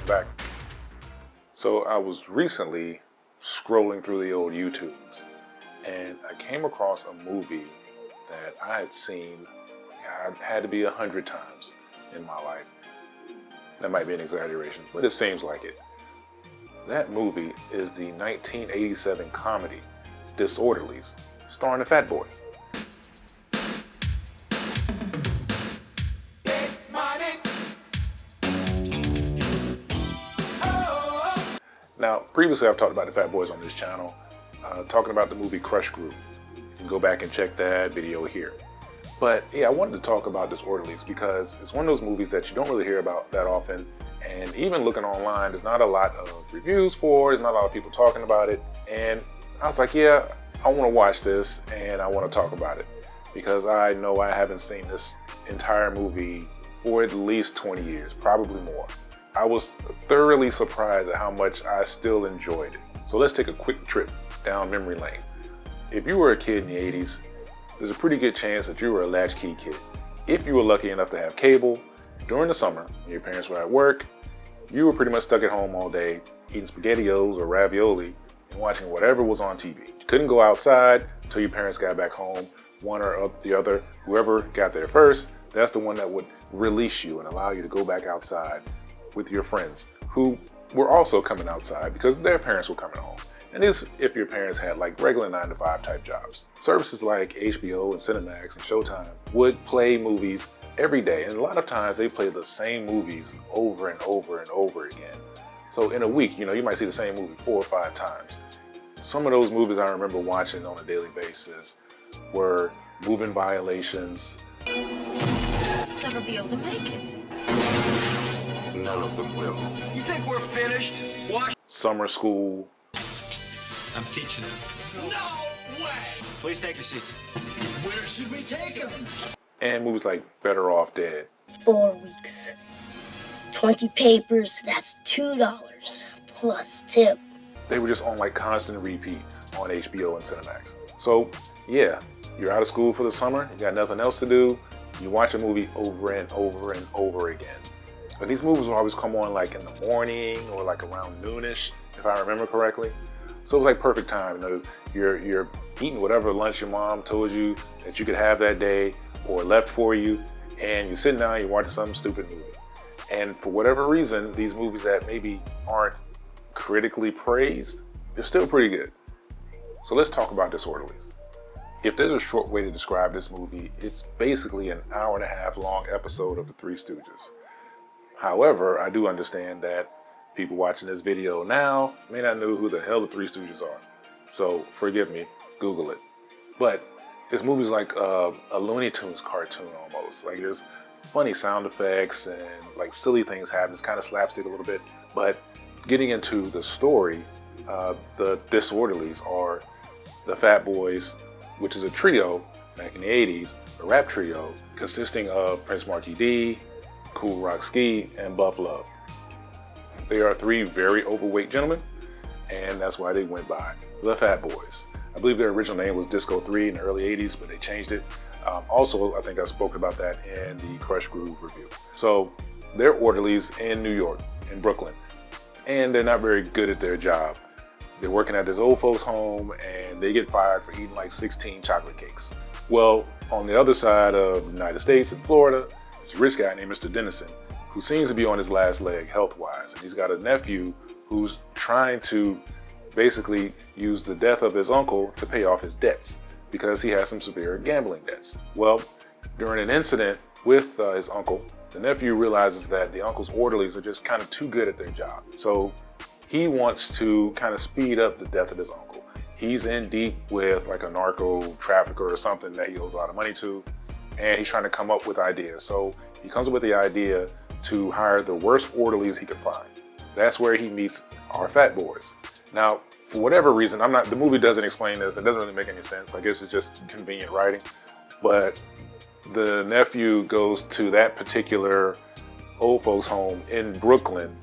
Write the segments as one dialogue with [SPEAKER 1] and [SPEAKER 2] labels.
[SPEAKER 1] back. So I was recently scrolling through the old YouTubes and I came across a movie that I had seen, had to be 100 times in my life. That might be an exaggeration, but it seems like it. That movie is the 1987 comedy Disorderlies, starring the Fat Boys. Now, previously I've talked about the Fat Boys on this channel, talking about the movie Crush Groove. You can go back and check that video here. But yeah, I wanted to talk about Disorderlies because it's one of those movies that you don't really hear about that often. And even looking online, there's not a lot of reviews for it. There's not a lot of people talking about it. And I was like, yeah, I want to watch this and I want to talk about it because I know I haven't seen this entire movie for at least 20 years, probably more. I was thoroughly surprised at how much I still enjoyed it. So let's take a quick trip down memory lane. If you were a kid in the 80s, there's a pretty good chance that you were a latchkey kid. If you were lucky enough to have cable, during the summer, when your parents were at work, you were pretty much stuck at home all day, eating SpaghettiOs or ravioli and watching whatever was on TV. You couldn't go outside until your parents got back home, one or the other. Whoever got there first, that's the one that would release you and allow you to go back outside with your friends who were also coming outside because their parents were coming home. And this if your parents had like regular 9-to-5 type jobs. Services like HBO and Cinemax and Showtime would play movies every day. And a lot of times they play the same movies over and over and over again. So in a week, you might see the same movie 4 or 5 times. Some of those movies I remember watching on a daily basis were Moving Violations.
[SPEAKER 2] Never be able to make it.
[SPEAKER 3] None of them will.
[SPEAKER 4] You think we're finished? Wash.
[SPEAKER 1] Summer School.
[SPEAKER 4] I'm teaching them.
[SPEAKER 3] No way!
[SPEAKER 4] Please take your seats.
[SPEAKER 3] Where should we take them?
[SPEAKER 1] And movies like Better Off Dead.
[SPEAKER 5] 4 weeks. 20 papers, that's $2 plus tip.
[SPEAKER 1] They were just on like constant repeat on HBO and Cinemax. So yeah, you're out of school for the summer, you got nothing else to do, you watch a movie over and over and over again. But these movies will always come on like in the morning or like around noonish, if I remember correctly. So it was like perfect time. You're eating whatever lunch your mom told you that you could have that day or left for you, and you're sitting down, you're watching some stupid movie. And for whatever reason, these movies that maybe aren't critically praised, they're still pretty good. So let's talk about Disorderlies. If there's a short way to describe this movie, it's basically an hour-and-a-half long episode of The Three Stooges. However, I do understand that people watching this video now may not know who the hell the Three Stooges are. So forgive me, Google it. But this movie's like a Looney Tunes cartoon almost. Like there's funny sound effects and like silly things happen. It's kind of slapstick a little bit. But getting into the story, the Disorderlies are the Fat Boys, which is a trio back in the 80s, a rap trio consisting of Prince Markie D, Kool Rock Ski, and Buff Love. They are 3 very overweight gentlemen, and that's why they went by the Fat Boys. I believe their original name was Disco 3 in the early 80s, but they changed it. Also, I think I spoke about that in the Crush Groove review. So they're orderlies in New York, in Brooklyn, and they're not very good at their job. They're working at this old folks home and they get fired for eating like 16 chocolate cakes. Well, on the other side of the United States in Florida, it's a rich guy named Mr. Dennison, who seems to be on his last leg health-wise. And he's got a nephew who's trying to basically use the death of his uncle to pay off his debts because he has some severe gambling debts. Well, during an incident with his uncle, the nephew realizes that the uncle's orderlies are just kind of too good at their job. So he wants to kind of speed up the death of his uncle. He's in deep with like a narco trafficker or something that he owes a lot of money to, and he's trying to come up with ideas. So he comes up with the idea to hire the worst orderlies he could find. That's where he meets our Fat Boys. Now, for whatever reason, the movie doesn't explain this. It doesn't really make any sense. I guess it's just convenient writing. But the nephew goes to that particular old folks home in Brooklyn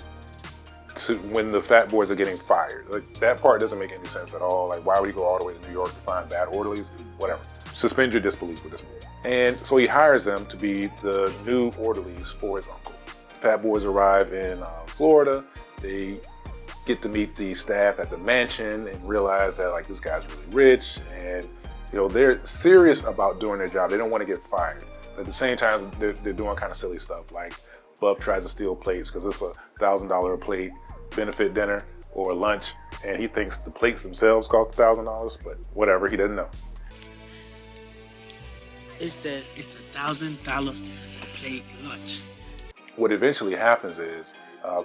[SPEAKER 1] when the Fat Boys are getting fired. Like that part doesn't make any sense at all. Like why would he go all the way to New York to find bad orderlies? Whatever. Suspend your disbelief with this movie. And so he hires them to be the new orderlies for his uncle. Fat Boys arrive in Florida. They get to meet the staff at the mansion and realize that like this guy's really rich, and you know they're serious about doing their job. They don't want to get fired. But at the same time, they're doing kind of silly stuff. Like Buff tries to steal plates because it's $1,000 a plate benefit dinner or lunch, and he thinks the plates themselves cost $1,000, but whatever, he doesn't know.
[SPEAKER 6] It said it's $1,000 a plate lunch.
[SPEAKER 1] What eventually happens is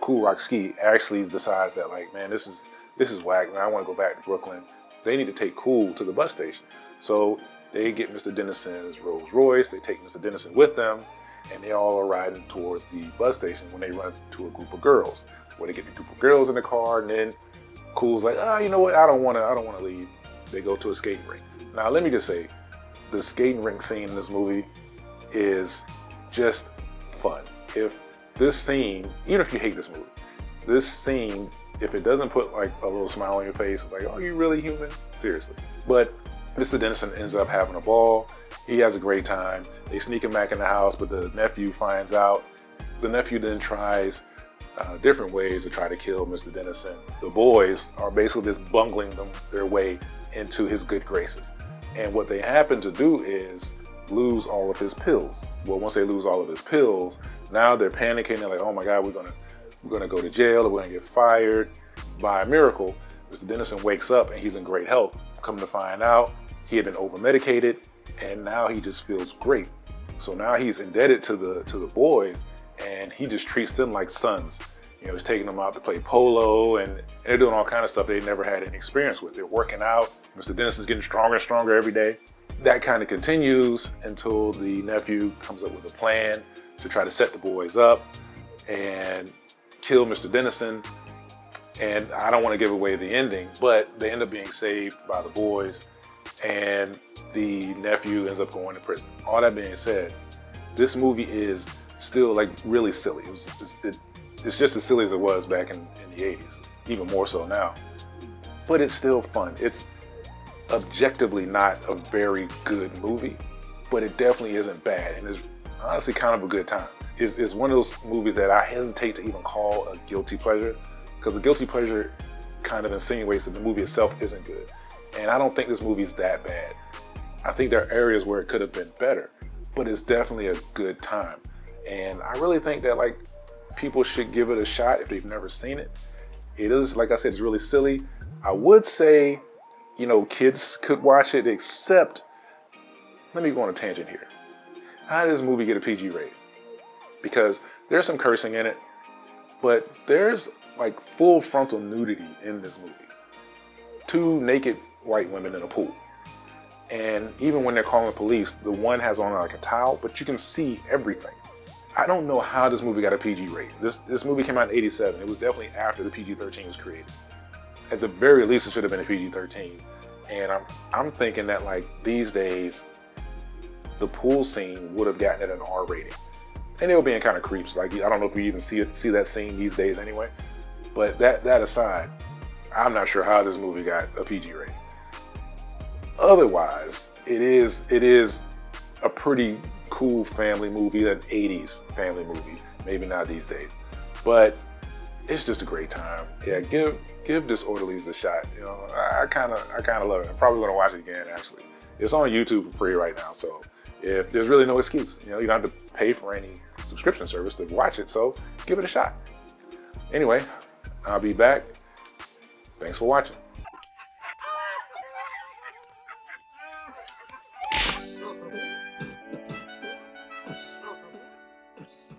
[SPEAKER 1] Cool Rock Ski actually decides that like, man, this is whack, man. I want to go back to Brooklyn. They need to take Cool to the bus station. So they get Mr. Dennison's Rolls Royce. They take Mr. Dennison with them, and they all are riding towards the bus station when they run into a group of girls. Where they get the group of girls in the car, and then Cool's like, you know what? I don't want to leave. They go to a skating rink. Now, let me just say, the skating rink scene in this movie is just fun. If this scene, even if you hate this movie, this scene, if it doesn't put like a little smile on your face, like, oh, you really human? Seriously. But Mr. Dennison ends up having a ball. He has a great time. They sneak him back in the house, but the nephew finds out. The nephew then tries different ways to try to kill Mr. Dennison. The boys are basically just bungling their way into his good graces. And what they happen to do is lose all of his pills. Well, once they lose all of his pills, now they're panicking. They're like, oh my God, we're gonna go to jail, or we're gonna get fired. By a miracle, Mr. Dennison wakes up and he's in great health. Come to find out, he had been over-medicated, and now he just feels great. So now he's indebted to the boys, and he just treats them like sons. You know, he's taking them out to play polo, and they're doing all kinds of stuff they never had any experience with. They're working out. Mr. Dennison's getting stronger and stronger every day. That kind of continues until the nephew comes up with a plan to try to set the boys up and kill Mr. Dennison. And I don't want to give away the ending, but they end up being saved by the boys, and the nephew ends up going to prison. All that being said, this movie is still like really silly. It's just as silly as it was back in the 80s, even more so now. But it's still fun. It's objectively not a very good movie, but it definitely isn't bad, and it's honestly kind of a good time. It's one of those movies that I hesitate to even call a guilty pleasure, because a guilty pleasure kind of insinuates that the movie itself isn't good. And I don't think this movie's that bad. I think there are areas where it could have been better, but it's definitely a good time. And I really think that like people should give it a shot if they've never seen it. It is, like I said, it's really silly. I would say, you know, kids could watch it, except, let me go on a tangent here. How did this movie get a PG rating? Because there's some cursing in it, but there's like full frontal nudity in this movie. 2 naked white women in a pool. And even when they're calling the police, the one has on like a towel, but you can see everything. I don't know how this movie got a PG rating. This movie came out in '87. It was definitely after the PG-13 was created. At the very least, it should have been a PG-13. And I'm thinking that like these days, the pool scene would have gotten it an R rating. And they were being kind of creeps. Like, I don't know if we even see that scene these days anyway. But that aside, I'm not sure how this movie got a PG rating. Otherwise, it is a pretty cool family movie, an 80s family movie. Maybe not these days, but it's just a great time. Yeah, give Disorderlies a shot. You know, I kind of love it. I'm probably gonna watch it again. Actually, it's on YouTube for free right now, so if there's really no excuse, you know, you don't have to pay for any subscription service to watch it. So give it a shot. Anyway, I'll be back. Thanks for watching.
[SPEAKER 3] So